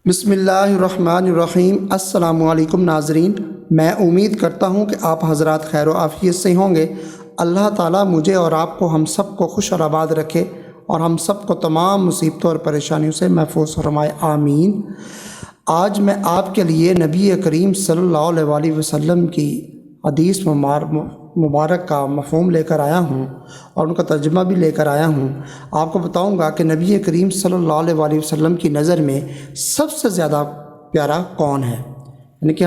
بسم اللہ الرحمن الرحیم۔ السلام علیکم ناظرین، میں امید کرتا ہوں کہ آپ حضرات خیر و عافیت سے ہوں گے۔ اللہ تعالیٰ مجھے اور آپ کو ہم سب کو خوش اور آباد رکھے اور ہم سب کو تمام مصیبتوں اور پریشانیوں سے محفوظ فرمائے، آمین۔ آج میں آپ کے لیے نبی کریم صلی اللہ علیہ وآلہ وسلم کی حدیث مبارک کا مفہوم لے کر آیا ہوں اور ان کا ترجمہ بھی لے کر آیا ہوں۔ آپ کو بتاؤں گا کہ نبی کریم صلی اللہ علیہ وآلہ وسلم کی نظر میں سب سے زیادہ پیارا کون ہے؟ یعنی کہ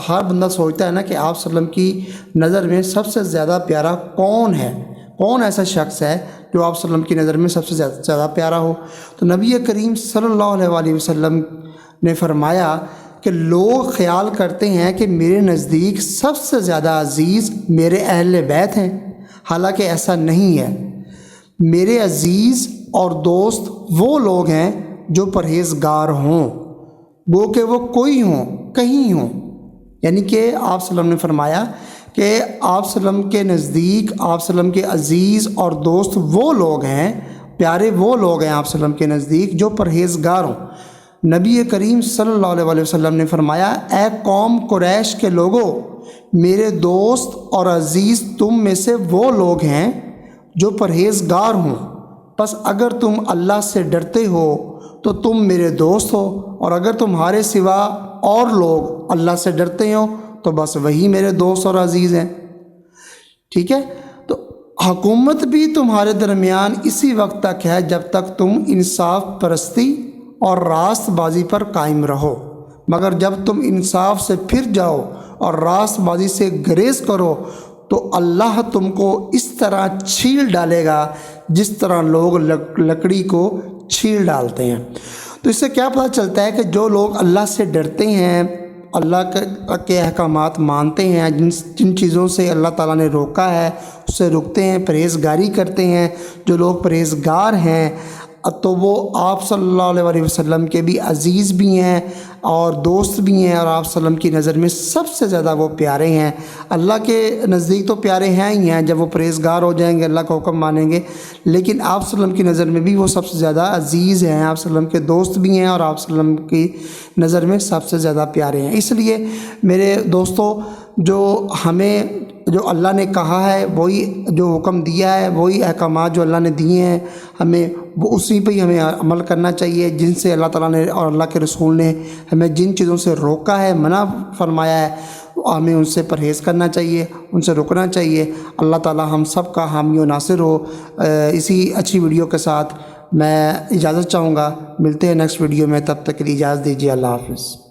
ہر بندہ سوچتا ہے نا کہ آپ صلی اللہ علیہ وسلم کی نظر میں سب سے زیادہ پیارا کون ہے، کون ایسا شخص ہے جو آپ صلی اللہ علیہ وسلم کی نظر میں سب سے زیادہ پیارا ہو؟ تو نبی کریم صلی اللہ علیہ وآلہ وسلم نے فرمایا کہ لوگ خیال کرتے ہیں کہ میرے نزدیک سب سے زیادہ عزیز میرے اہل بیت ہیں، حالانکہ ایسا نہیں ہے۔ میرے عزیز اور دوست وہ لوگ ہیں جو پرہیزگار ہوں، گو کہ وہ کوئی ہوں، کہیں ہوں۔ یعنی کہ آپ صلی اللہ علیہ وسلم نے فرمایا کہ آپ صلی اللہ علیہ وسلم کے نزدیک، آپ صلی اللہ علیہ وسلم کے عزیز اور دوست وہ لوگ ہیں، پیارے وہ لوگ ہیں آپ صلی اللہ علیہ وسلم کے نزدیک جو پرہیزگار ہوں۔ نبی کریم صلی اللہ علیہ وسلم نے فرمایا، اے قوم قریش کے لوگوں، میرے دوست اور عزیز تم میں سے وہ لوگ ہیں جو پرہیزگار ہوں، پس اگر تم اللہ سے ڈرتے ہو تو تم میرے دوست ہو، اور اگر تمہارے سوا اور لوگ اللہ سے ڈرتے ہو تو بس وہی میرے دوست اور عزیز ہیں۔ ٹھیک ہے، تو حکومت بھی تمہارے درمیان اسی وقت تک ہے جب تک تم انصاف پرستی اور راست بازی پر قائم رہو، مگر جب تم انصاف سے پھر جاؤ اور راست بازی سے گریز کرو تو اللہ تم کو اس طرح چھیل ڈالے گا جس طرح لوگ لکڑی کو چھیل ڈالتے ہیں۔ تو اس سے کیا پتہ چلتا ہے کہ جو لوگ اللہ سے ڈرتے ہیں، اللہ کے احکامات مانتے ہیں، جن چیزوں سے اللہ تعالیٰ نے روکا ہے اس سے رکتے ہیں، پرہیزگاری کرتے ہیں، جو لوگ پرہیزگار ہیں تو وہ آپ صلی اللہ علیہ وآلہ وسلم کے بھی عزیز بھی ہیں اور دوست بھی ہیں، اور آپ صلی اللہ علیہ وسلم کی نظر میں سب سے زیادہ وہ پیارے ہیں۔ اللہ کے نزدیک تو پیارے ہیں ہی ہیں جب وہ پرہیزگار ہو جائیں گے، اللہ کا حکم مانیں گے، لیکن آپ صلی اللہ علیہ وسلم کی نظر میں بھی وہ سب سے زیادہ عزیز ہیں، آپ صلی اللہ علیہ وسلم کے دوست بھی ہیں اور آپ صلی اللہ علیہ وسلم کی نظر میں سب سے زیادہ پیارے ہیں۔ اس لیے میرے دوستو، جو اللہ نے کہا ہے، وہی جو حکم دیا ہے، وہی احکامات جو اللہ نے دیے ہیں ہمیں، وہ اسی پہ ہی ہمیں عمل کرنا چاہیے، جن سے اللہ تعالیٰ نے اور اللہ کے رسول نے ہمیں جن چیزوں سے روکا ہے، منع فرمایا ہے، ہمیں ان سے پرہیز کرنا چاہیے، ان سے رکنا چاہیے۔ اللہ تعالیٰ ہم سب کا حامی و ناصر ہو۔ اسی اچھی ویڈیو کے ساتھ میں اجازت چاہوں گا، ملتے ہیں نیکسٹ ویڈیو میں، تب تک کے لیے اجازت دیجیے، اللہ حافظ۔